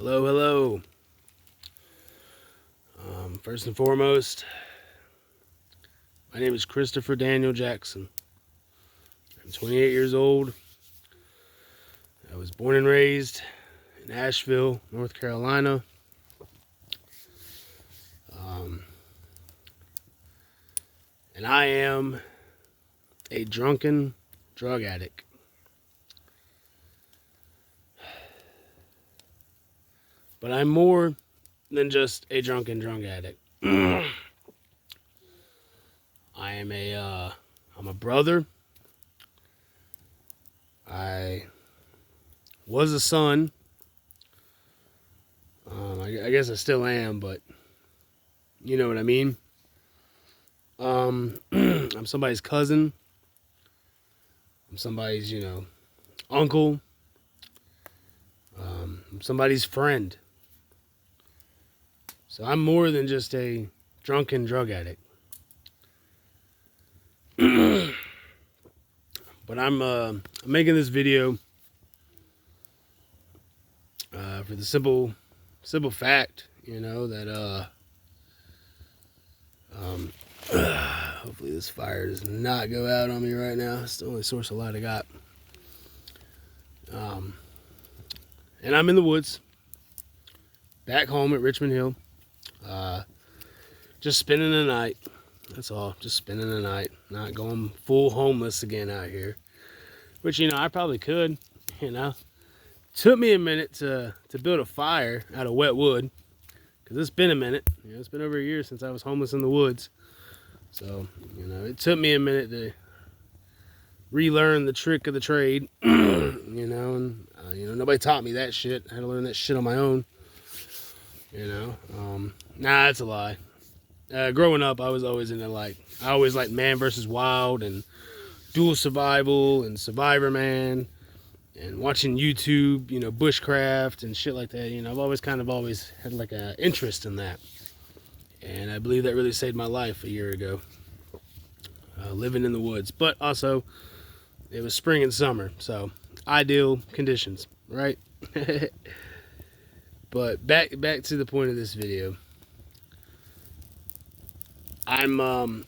Hello, hello. First and foremost, my name is Christopher Daniel Jackson. I'm 28 years old. I was born and raised in Asheville, North Carolina. And I am a drunken drug addict. But I'm more than just a drunken drug addict. I'm a brother. I was a son. I guess I still am, but you know what I mean. I'm somebody's cousin. I'm somebody's, uncle. I'm somebody's friend. So I'm more than just a drunken drug addict. But I'm making this video for the simple fact, that hopefully this fire does not go out on me right now. It's the only source of light I got. And I'm in the woods, back home at Richmond Hill, just spending the night. That's all, just spending the night, not going full homeless again out here, which, I probably could, Took me a minute to build a fire out of wet wood, because it's been a minute. It's been over a year since I was homeless in the woods. So, it took me a minute to relearn the trick of the trade, and, nobody taught me that shit. I had to learn that shit on my own, Nah, that's a lie. Growing up, I was always into, I always liked Man vs. Wild and Dual Survival and Survivor Man and watching YouTube, bushcraft and shit like that. I've always had an interest in that. And I believe that really saved my life a year ago, living in the woods. But also, it was spring and summer, so ideal conditions, right? But back to the point of this video. I'm I'm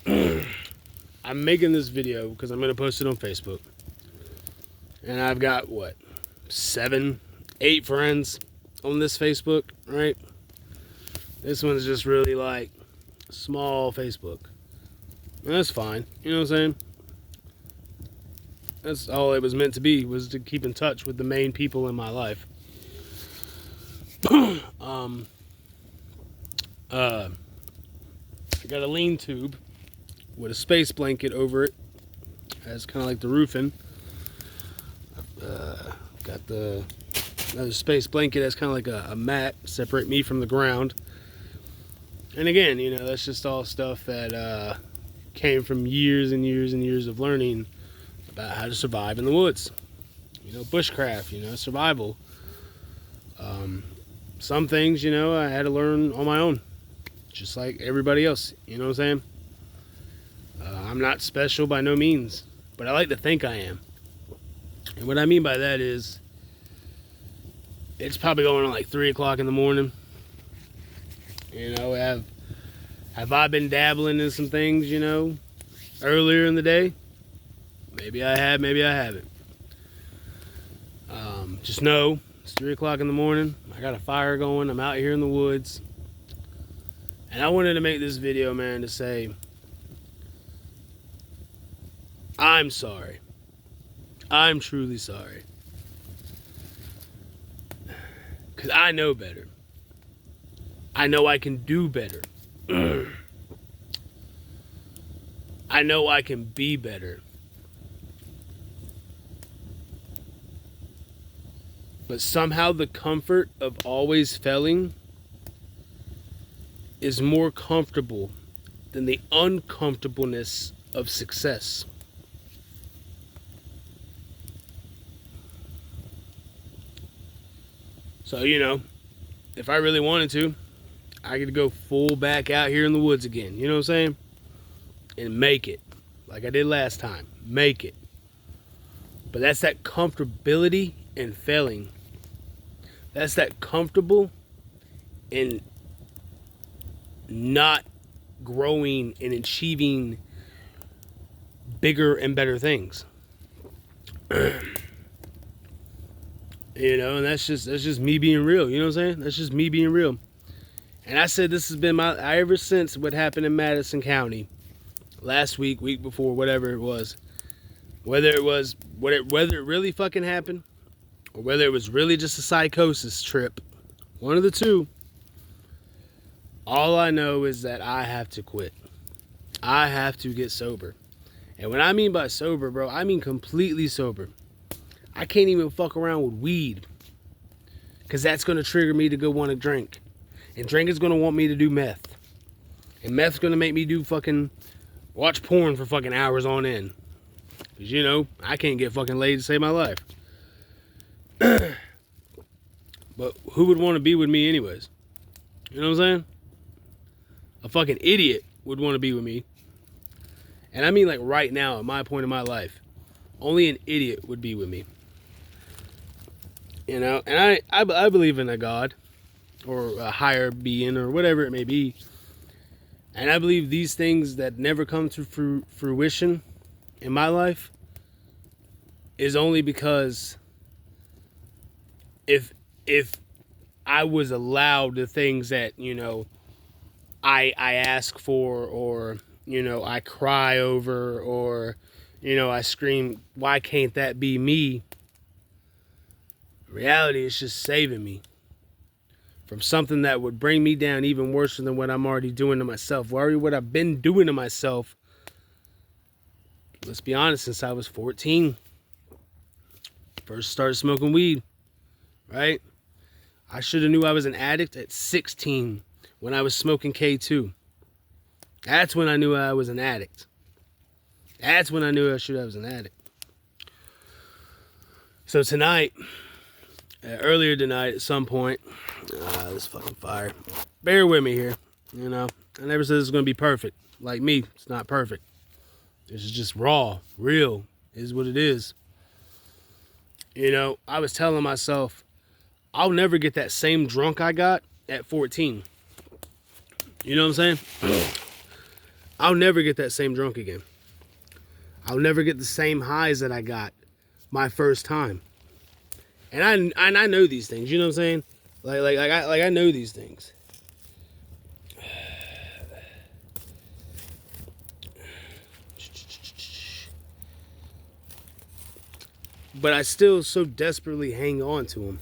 making this video because I'm gonna post it on Facebook, and I've got 7, 8 friends on this Facebook, right? This one's just really small Facebook, and that's fine. You know what I'm saying? That's all it was meant to be, was to keep in touch with the main people in my life. I got a lean tube with a space blanket over it as kind of like the roofing. Got another space blanket as kind of like a mat, separate me from the ground. And again, that's just all stuff that came from years and years and years of learning about how to survive in the woods. Bushcraft, survival. Some things, I had to learn on my own, just like everybody else. You know what I'm saying? I'm not special by no means, but I like to think I am. And what I mean by that is, it's probably going on 3 o'clock in the morning. Have I been dabbling in some things, earlier in the day? Maybe I have, maybe I haven't. Just know, it's 3 o'clock in the morning. I got a fire going. I'm out here in the woods. And I wanted to make this video, man, to say, I'm sorry. I'm truly sorry. Because I know better. I know I can do better. I know I can be better. But somehow the comfort of always failing is more comfortable than the uncomfortableness of success. So, if I really wanted to, I could go full back out here in the woods again. You know what I'm saying? And make it. Like I did last time. Make it. But that's that comfortability in failing. That's that comfortable and not growing and achieving bigger and better things. You know, and that's just me being real. You know what I'm saying? That's just me being real. And I said this has been ever since what happened in Madison County last week, week before, whatever it was. Whether it really fucking happened, or whether it was really just a psychosis trip, one of the two. All I know is that I have to quit. I have to get sober. And what I mean by sober, bro, I mean completely sober. I can't even fuck around with weed, because that's going to trigger me to go want to drink. And drink is going to want me to do meth. And meth's going to make me do fucking watch porn for fucking hours on end. Because, you know, I can't get fucking laid to save my life. But who would want to be with me anyways? You know what I'm saying? A fucking idiot would want to be with me. And I mean like right now, at my point in my life, only an idiot would be with me. You know, and I believe in a God or a higher being or whatever it may be. And I believe these things that never come to fruition in my life is only because if I was allowed the things that, you know, I ask for, or, you know, I cry over, or, you know, I scream, why can't that be me? Reality is just saving me from something that would bring me down even worse than what I'm already doing to myself. Already what I've been doing to myself, let's be honest, since I was 14. First started smoking weed, right? I should have knew I was an addict at 16 when I was smoking K2. That's when I knew I was an addict. That's when I knew I was an addict. So tonight, earlier tonight at some point, this fucking fire. Bear with me here, you know. I never said this was going to be perfect. Like me, it's not perfect. This is just raw, real, is what it is. You know, I was telling myself, I'll never get that same drunk I got at 14. You know what I'm saying? I'll never get that same drunk again. I'll never get the same highs that I got my first time. And I know these things, you know what I'm saying? Like I know these things. But I still so desperately hang on to them.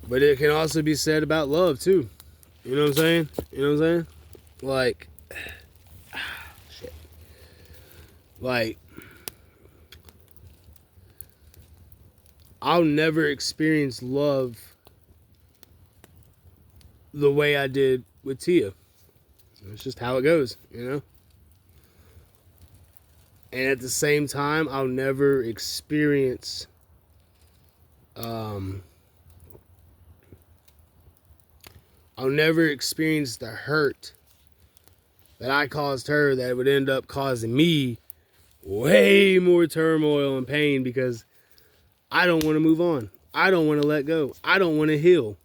But it can also be said about love too. You know what I'm saying? You know what I'm saying? Like, shit. Like, I'll never experience love the way I did with Tia. It's just how it goes, you know? And at the same time, I'll never experience the hurt that I caused her that would end up causing me way more turmoil and pain, because I don't want to move on. I don't want to let go. I don't want to heal.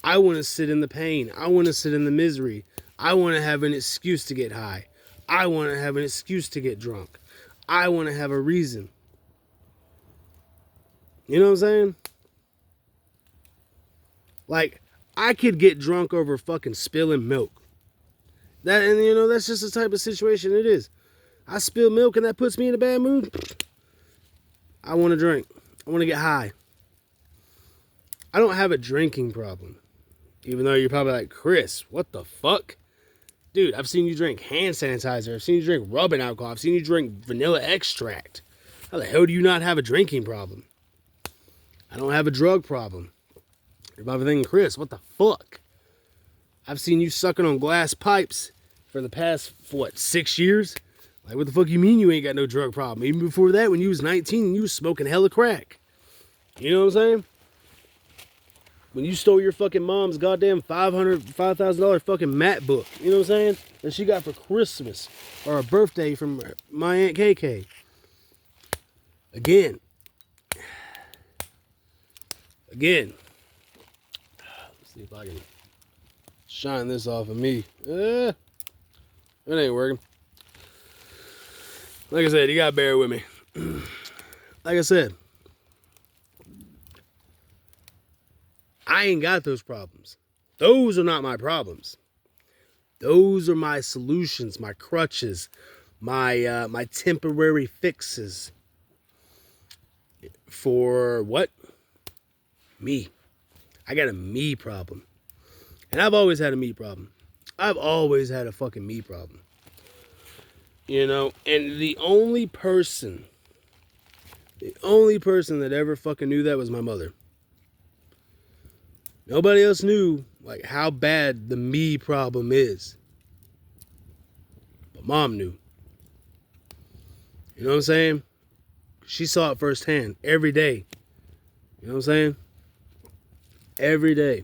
I want to sit in the pain. I want to sit in the misery. I want to have an excuse to get high. I want to have an excuse to get drunk. I want to have a reason. You know what I'm saying? Like, I could get drunk over fucking spilling milk. And you know, that's just the type of situation it is. I spill milk and that puts me in a bad mood. I want to drink. I want to get high. I don't have a drinking problem. Even though you're probably like, Chris, what the fuck? Dude, I've seen you drink hand sanitizer. I've seen you drink rubbing alcohol. I've seen you drink vanilla extract. How the hell do you not have a drinking problem? I don't have a drug problem. You're probably thinking, Chris, what the fuck? I've seen you sucking on glass pipes for the past, 6 years? Like, what the fuck you mean you ain't got no drug problem? Even before that, when you was 19, you was smoking hella crack. You know what I'm saying? When you stole your fucking mom's goddamn $5,000 fucking mat book. You know what I'm saying? That she got for Christmas or a birthday from my Aunt KK. Again, Again, let's see if I can shine this off of me. It ain't working. Like I said, you gotta bear with me. Like I said, I ain't got those problems. Those are not my problems. Those are my solutions, my crutches, my temporary fixes. For what? Me. I got a me problem. And I've always had a me problem. I've always had a fucking me problem. You know, and the only person that ever fucking knew that was my mother. Nobody else knew, like, how bad the me problem is. But Mom knew. You know what I'm saying? She saw it firsthand every day. You know what I'm saying? Every day.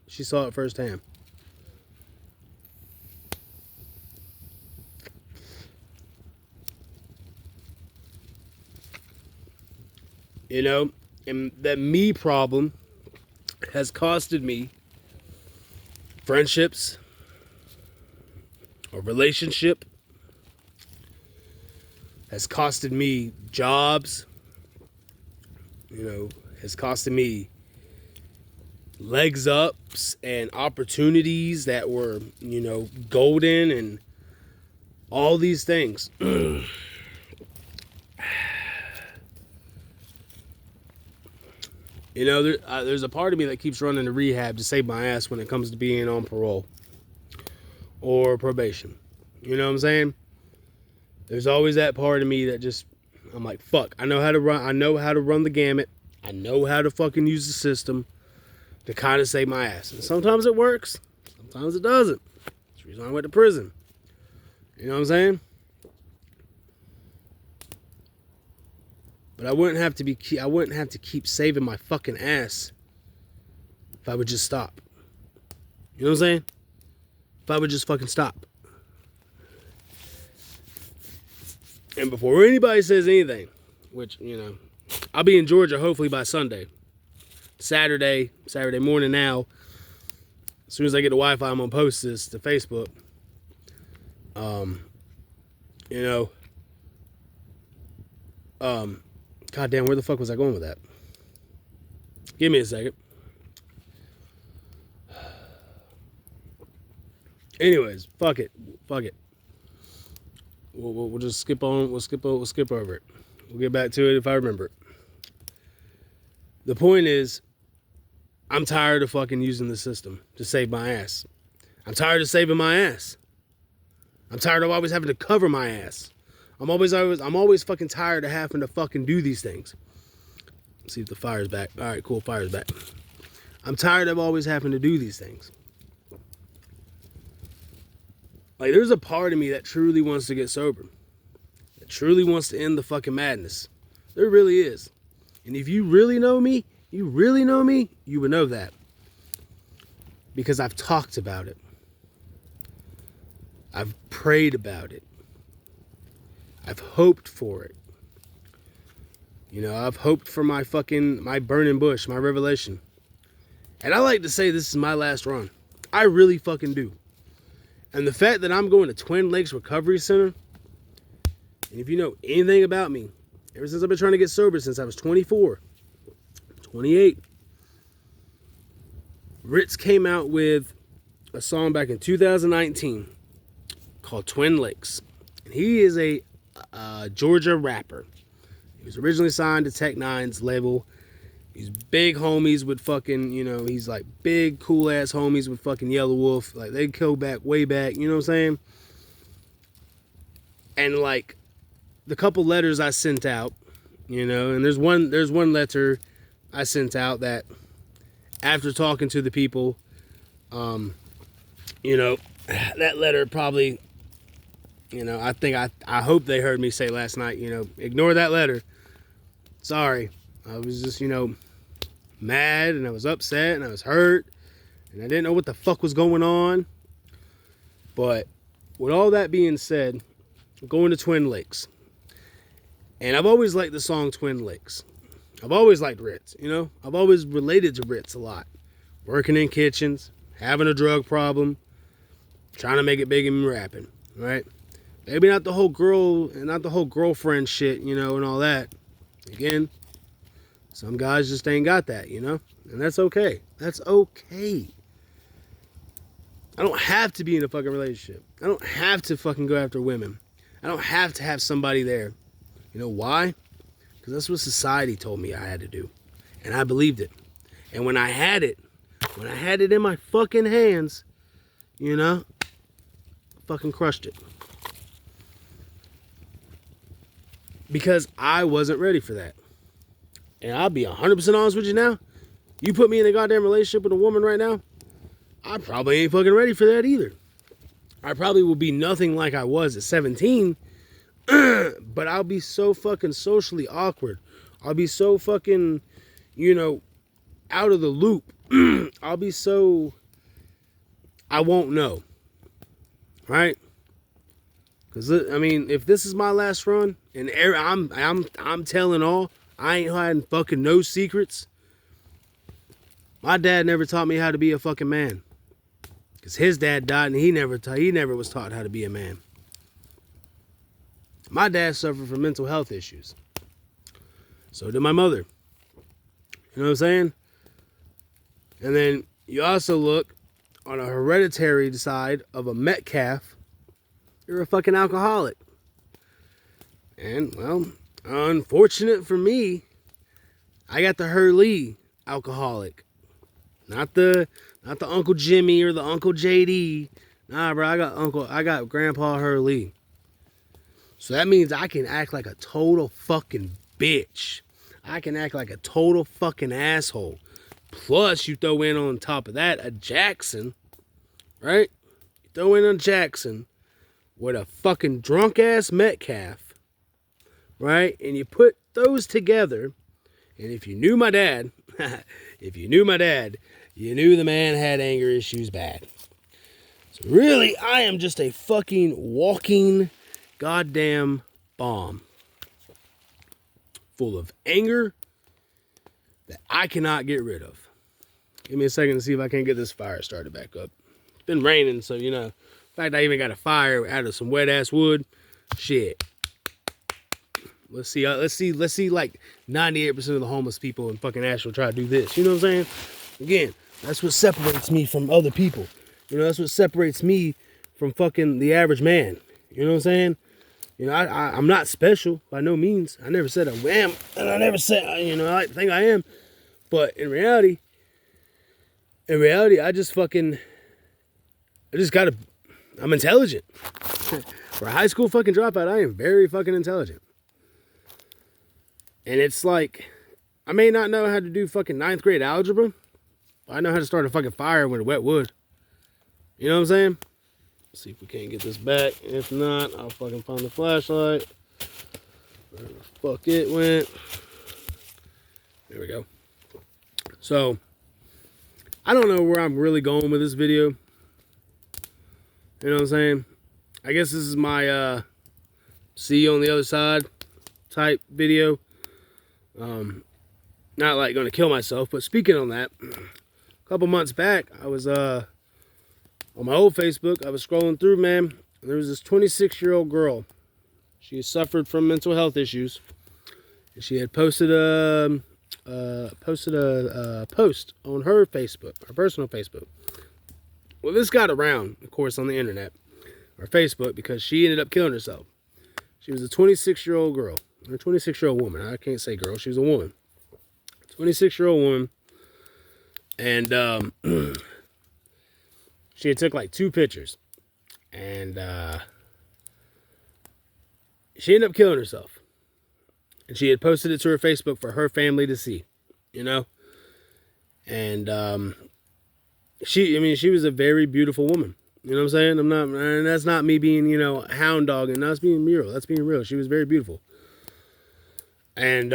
She saw it firsthand. You know, and that me problem has costed me friendships, a relationship, has costed me jobs, you know, has costed me legs ups and opportunities that were, you know, golden and all these things. You know, there's a part of me that keeps running to rehab to save my ass when it comes to being on parole or probation. You know what I'm saying? There's always that part of me that just, I'm like, fuck, I know how to run the gamut. I know how to fucking use the system to kind of save my ass. And sometimes it works. Sometimes it doesn't. That's the reason I went to prison. You know what I'm saying? But I wouldn't have to keep saving my fucking ass if I would just stop. You know what I'm saying? If I would just fucking stop. And before anybody says anything, which, you know, I'll be in Georgia hopefully by Sunday. Saturday morning now. As soon as I get the Wi-Fi, I'm gonna post this to Facebook. You know, God damn, where the fuck was I going with that? Give me a second. Anyways, fuck it. We'll just skip on. We'll skip over it. We'll get back to it if I remember it. The point is, I'm tired of fucking using the system to save my ass. I'm tired of saving my ass. I'm tired of always having to cover my ass. I'm always fucking tired of having to fucking do these things. Let's see if the fire's back. All right, cool, fire's back. I'm tired of always having to do these things. Like, there's a part of me that truly wants to get sober. That truly wants to end the fucking madness. There really is. And if you really know me, you would know that. Because I've talked about it. I've prayed about it. I've hoped for it. You know, I've hoped for my burning bush, my revelation. And I like to say this is my last run. I really fucking do. And the fact that I'm going to Twin Lakes Recovery Center, and if you know anything about me, ever since I've been trying to get sober since I was 24, 28, Ritz came out with a song back in 2019 called Twin Lakes. And he is a Georgia rapper. He was originally signed to Tech Nine's label. He's big homies with fucking, you know, he's like big, cool ass homies with fucking Yellow Wolf. Like, they go back, way back, you know what I'm saying? And like, the couple letters I sent out, you know, and there's one letter I sent out that after talking to the people, you know, that letter probably, you know, I hope they heard me say last night, you know, ignore that letter. Sorry. I was just, you know, mad, and I was upset, and I was hurt, and I didn't know what the fuck was going on. But with all that being said, I'm going to Twin Lakes. And I've always liked the song Twin Lakes. I've always liked Ritz, you know? I've always related to Ritz a lot. Working in kitchens, having a drug problem, trying to make it big and rapping, right? Maybe not the whole girlfriend shit, you know, and all that. Again, some guys just ain't got that, you know? And that's okay. That's okay. I don't have to be in a fucking relationship. I don't have to fucking go after women. I don't have to have somebody there. You know why? Because that's what society told me I had to do. And I believed it. And when I had it in my fucking hands, you know, I fucking crushed it. Because I wasn't ready for that. And I'll be 100% honest with you now. You put me in a goddamn relationship with a woman right now, I probably ain't fucking ready for that either. I probably will be nothing like I was at 17, but I'll be so fucking socially awkward. I'll be so fucking, you know, out of the loop. I'll be so, I won't know. Right? Because, I mean, if this is my last run, and I'm telling all, I ain't hiding fucking no secrets. My dad never taught me how to be a fucking man. Because his dad died and he never was taught how to be a man. My dad suffered from mental health issues. So did my mother. You know what I'm saying? And then you also look on a hereditary side of a Metcalf, you're a fucking alcoholic. And, well, unfortunate for me, I got the Hurley alcoholic. Not the Uncle Jimmy or the Uncle JD. Nah, bro, I got Grandpa Hurley. So that means I can act like a total fucking bitch. I can act like a total fucking asshole. Plus, you throw in on top of that a Jackson, right? You throw in a Jackson with a fucking drunk ass Metcalf, right? And you put those together, and if you knew my dad, you knew the man had anger issues bad. So really, I am just a fucking walking goddamn bomb. Full of anger that I cannot get rid of. Give me a second to see if I can get this fire started back up. It's been raining, so, you know, in fact, I even got a fire out of some wet ass wood. Shit. Let's see like 98% of the homeless people in fucking Asheville try to do this. You know what I'm saying? Again, that's what separates me from other people. You know, that's what separates me from fucking the average man. You know what I'm saying? You know, I'm not special by no means. I never said I am, and I never said, you know, I think I am. But in reality, I'm intelligent. For a high school fucking dropout, I am very fucking intelligent. And it's like, I may not know how to do fucking 9th grade algebra, but I know how to start a fucking fire with a wet wood. You know what I'm saying? Let's see if we can't get this back. If not, I'll fucking find the flashlight. Where the fuck it went. There we go. So, I don't know where I'm really going with this video. You know what I'm saying? I guess this is my see you on the other side type video. Not like gonna kill myself, but speaking on that, a couple months back, I was on my old Facebook, I was scrolling through, man, and there was this 26-year-old girl. She had suffered from mental health issues. And she had posted a post on her Facebook, her personal Facebook. Well, this got around, of course, on the internet, or Facebook, because she ended up killing herself. She was a 26-year-old girl, or a 26-year-old woman. I can't say girl, she was a woman. 26-year-old woman. And she had took like 2 pictures. And she ended up killing herself. And she had posted it to her Facebook for her family to see, you know? And she was a very beautiful woman. You know what I'm saying? And that's not me being, you know, hound dog, and that's being real. That's being real. She was very beautiful. And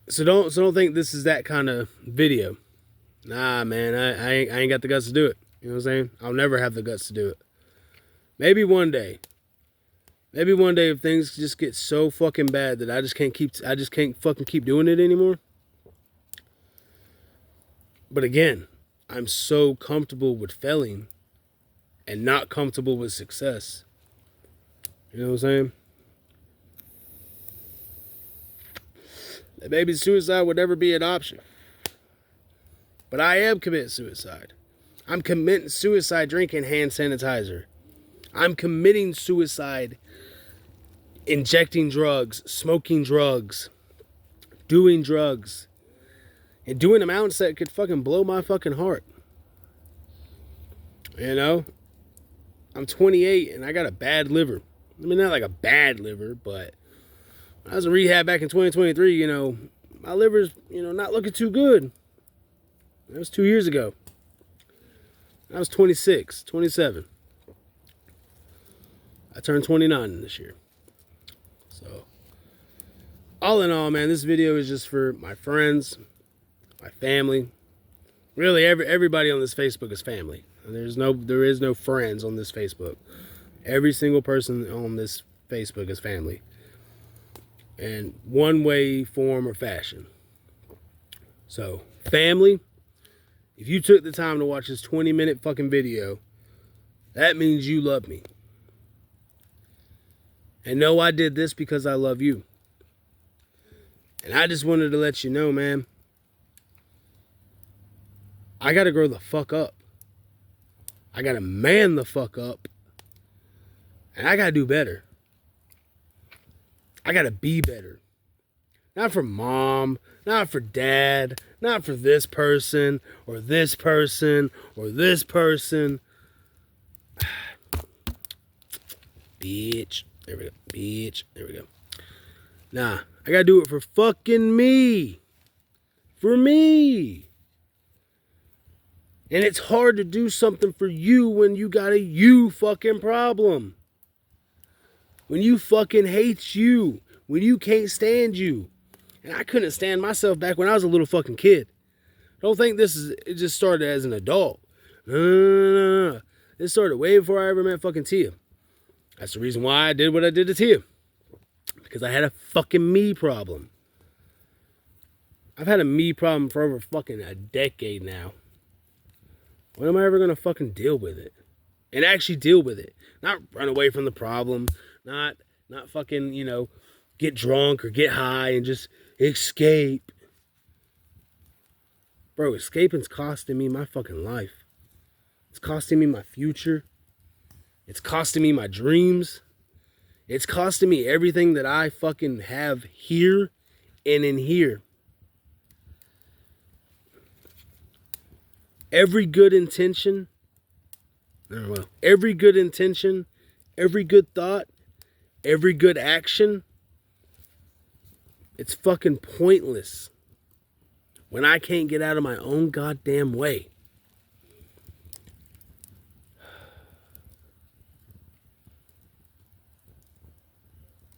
so don't think this is that kind of video. Nah, man, I ain't got the guts to do it. You know what I'm saying? I'll never have the guts to do it. Maybe one day. Maybe one day if things just get so fucking bad that I just can't fucking keep doing it anymore. But again, I'm so comfortable with failing and not comfortable with success. You know what I'm saying? That maybe suicide would never be an option. But I am committing suicide. I'm committing suicide drinking hand sanitizer. I'm committing suicide injecting drugs, smoking drugs, doing drugs, and doing amounts that could fucking blow my fucking heart. You know? I'm 28 and I got a bad liver. I mean, not like a bad liver, but when I was in rehab back in 2023, you know, my liver's, you know, not looking too good. That was 2 years ago. I was 26, 27. I turned 29 this year. So, all in all, man, this video is just for my friends, my family. Really, everybody on this Facebook is family. There is no friends on this Facebook. Every single person on this Facebook is family. In one way, form, or fashion. So, family, if you took the time to watch this 20-minute fucking video, that means you love me. And know I did this because I love you. And I just wanted to let you know, man, I gotta grow the fuck up. I gotta man the fuck up. And I gotta do better. I gotta be better. Not for mom, not for dad, not for this person, or this person, or this person. Bitch. There we go. Bitch. There we go. Nah, I gotta do it for fucking me. For me. And it's hard to do something for you when you got a you fucking problem. When you fucking hate you. When you can't stand you. And I couldn't stand myself back when I was a little fucking kid. Don't think it just started as an adult. No. It started way before I ever met fucking Tia. That's the reason why I did what I did to Tia. Because I had a fucking me problem. I've had a me problem for over fucking a decade now. When am I ever going to fucking deal with it? And actually deal with it. Not run away from the problem. Not fucking, you know, get drunk or get high and just escape. Bro, escaping's costing me my fucking life. It's costing me my future. It's costing me my dreams. It's costing me everything that I fucking have here and in here. Every good intention, every good thought, every good action, it's fucking pointless when I can't get out of my own goddamn way.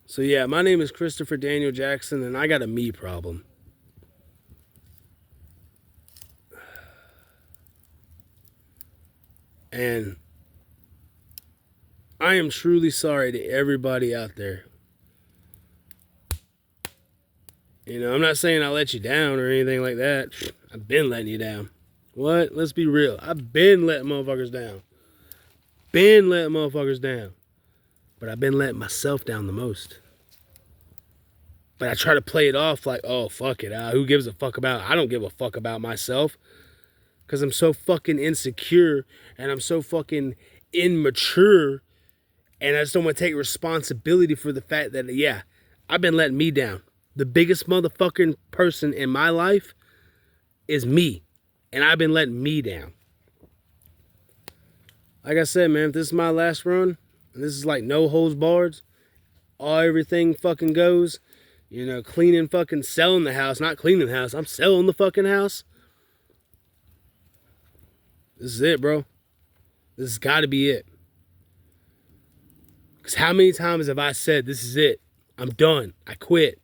So yeah, my name is Christopher Daniel Jackson, and I got a me problem. And I am truly sorry to everybody out there. You know, I'm not saying I let you down or anything like that. I've been letting you down. What? Let's be real. I've been letting motherfuckers down. But I've been letting myself down the most. But I try to play it off like, oh, fuck it. Who gives a fuck about? I don't give a fuck about myself. Because I'm so fucking insecure and I'm so fucking immature. And I just don't want to take responsibility for the fact that, yeah, I've been letting me down. The biggest motherfucking person in my life is me. And I've been letting me down. Like I said, man, if this is my last run, and this is like no holds barred, everything fucking goes, you know, selling the house, not cleaning the house, I'm selling the fucking house. This is it, bro. This has got to be it. Because how many times have I said, this is it, I'm done, I quit,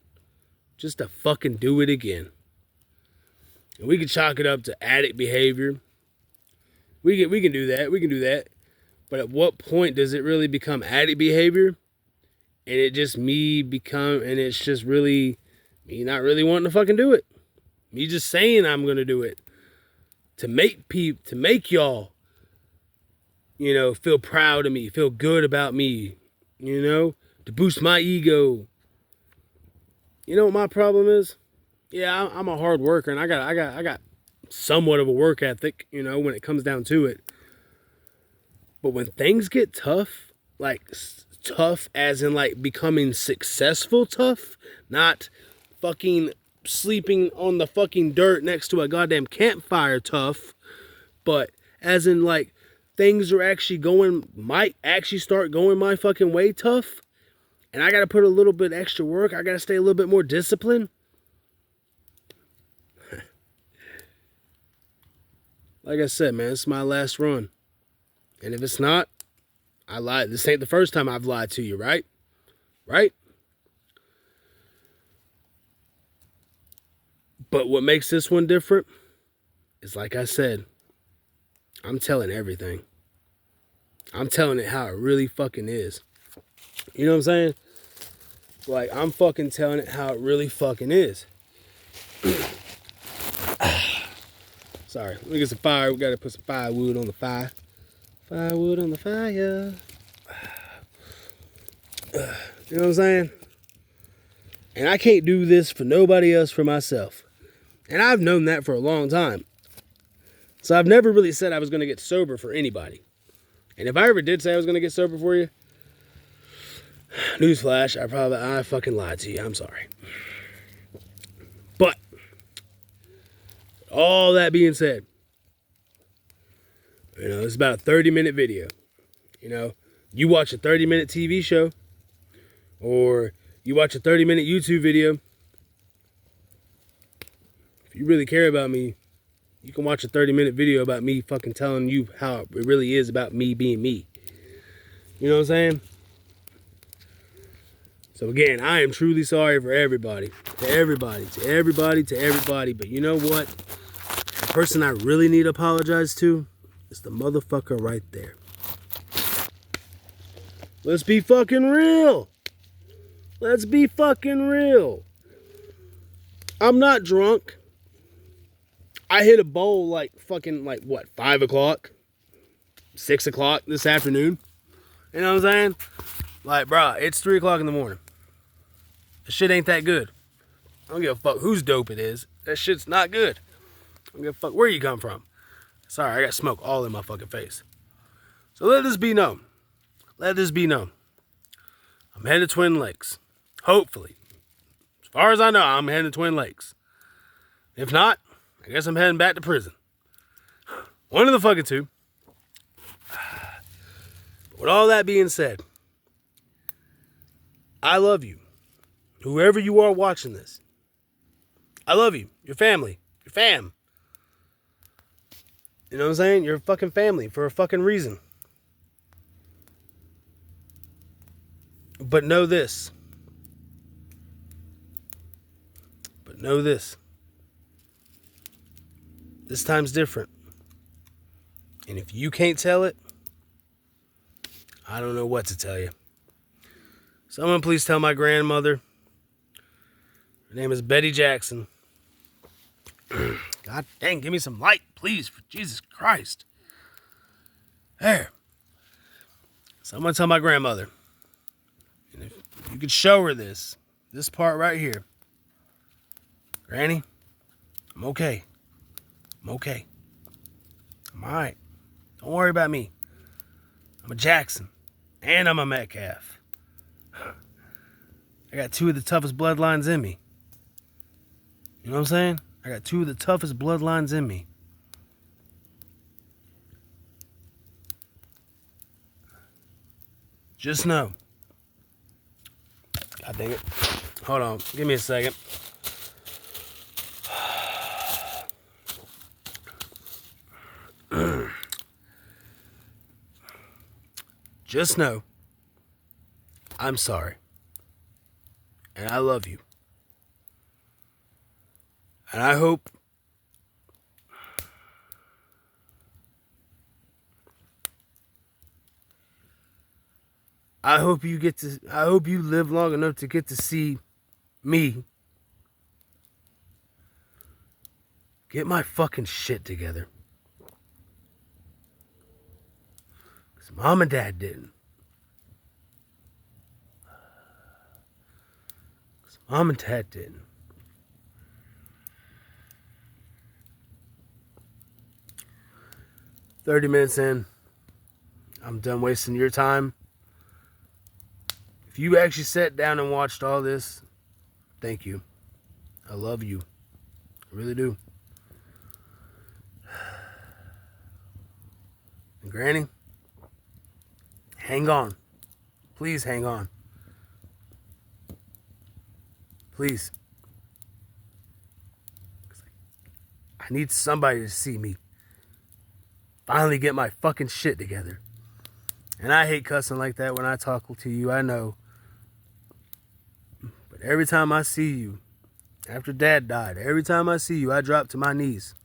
just to fucking do it again. And we can chalk it up to addict behavior. We can do that. But at what point does it really become addict behavior? And it just and it's just really me not really wanting to fucking do it. Me just saying I'm gonna do it. To make y'all, feel proud of me, feel good about me, to boost my ego. You know what my problem is? Yeah, I'm a hard worker, and I got somewhat of a work ethic, when it comes down to it. But when things get tough, like tough as in like becoming successful tough, not fucking sleeping on the fucking dirt next to a goddamn campfire tough, but as in like things are might actually start going my fucking way tough, and I gotta put a little bit extra work, I gotta stay a little bit more disciplined. Like I said, man, it's my last run. And if it's not, I lied. This ain't the first time I've lied to you, right? Right? But what makes this one different is, like I said, I'm telling everything. I'm telling it how it really fucking is. You know what I'm saying? Like, I'm fucking telling it how it really fucking is. Sorry, let me get some fire. We gotta put some firewood on the fire. Firewood on the fire. You know what I'm saying? And I can't do this for nobody else, for myself. And I've known that for a long time. So I've never really said I was going to get sober for anybody. And if I ever did say I was going to get sober for you, newsflash, I fucking lied to you. I'm sorry. But all that being said, it's about a 30-minute video. You watch a 30-minute TV show, or you watch a 30-minute YouTube video. If you really care about me, you can watch a 30-minute video about me fucking telling you how it really is about me being me. You know what I'm saying? So again, I am truly sorry for everybody. To everybody. But you know what? The person I really need to apologize to is the motherfucker right there. Let's be fucking real. Let's be fucking real. I'm not drunk. I hit a bowl like 5 o'clock, 6 o'clock this afternoon. You know what I'm saying? Like, bruh, it's 3 o'clock in the morning. The shit ain't that good. I don't give a fuck whose dope it is. That shit's not good. I don't give a fuck where you come from. Sorry, I got smoke all in my fucking face. So let this be known. Let this be known. I'm headed to Twin Lakes. Hopefully. As far as I know, I'm heading to Twin Lakes. If not, I guess I'm heading back to prison. One of the fucking two. But with all that being said, I love you. Whoever you are watching this, I love you. Your family. Your fam. You know what I'm saying? You're a fucking family for a fucking reason. But know this. This time's different. And if you can't tell it, I don't know what to tell you. Someone please tell my grandmother. Her name is Betty Jackson. God dang, give me some light, please, for Jesus Christ. There. Someone tell my grandmother. And if you could show her this part right here. Granny, I'm okay. I'm okay. I'm alright. Don't worry about me. I'm a Jackson. And I'm a Metcalf. I got two of the toughest bloodlines in me. You know what I'm saying? I got two of the toughest bloodlines in me. Just know. God dang it. Hold on. Give me a second. Just know, I'm sorry. And I love you. And I hope I hope you live long enough to get to see me get my fucking shit together. Because mom and dad didn't. Because mom and dad didn't. "30 minutes in. I'm done wasting your time. If you actually sat down and watched all this, thank you. I love you. I really do. And Granny, hang on. Please hang on. Please. I need somebody to see me finally get my fucking shit together. And I hate cussing like that when I talk to you, I know. But every time I see you, after Dad died, every time I see you, I drop to my knees.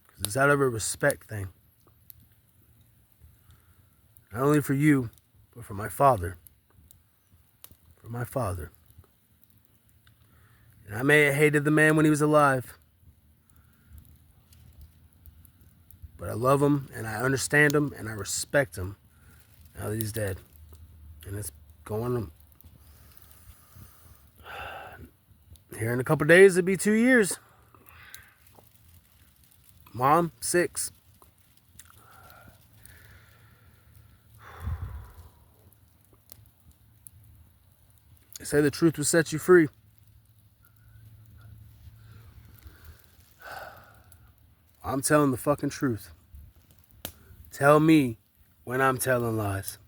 Because it's out of a respect thing. Not only for you, but for my father. For my father. And I may have hated the man when he was alive. But I love him, and I understand him, and I respect him now that he's dead. And it's going here in a couple days, it'll be 2 years. Mom, 6. They say the truth will set you free. I'm telling the fucking truth. Tell me when I'm telling lies.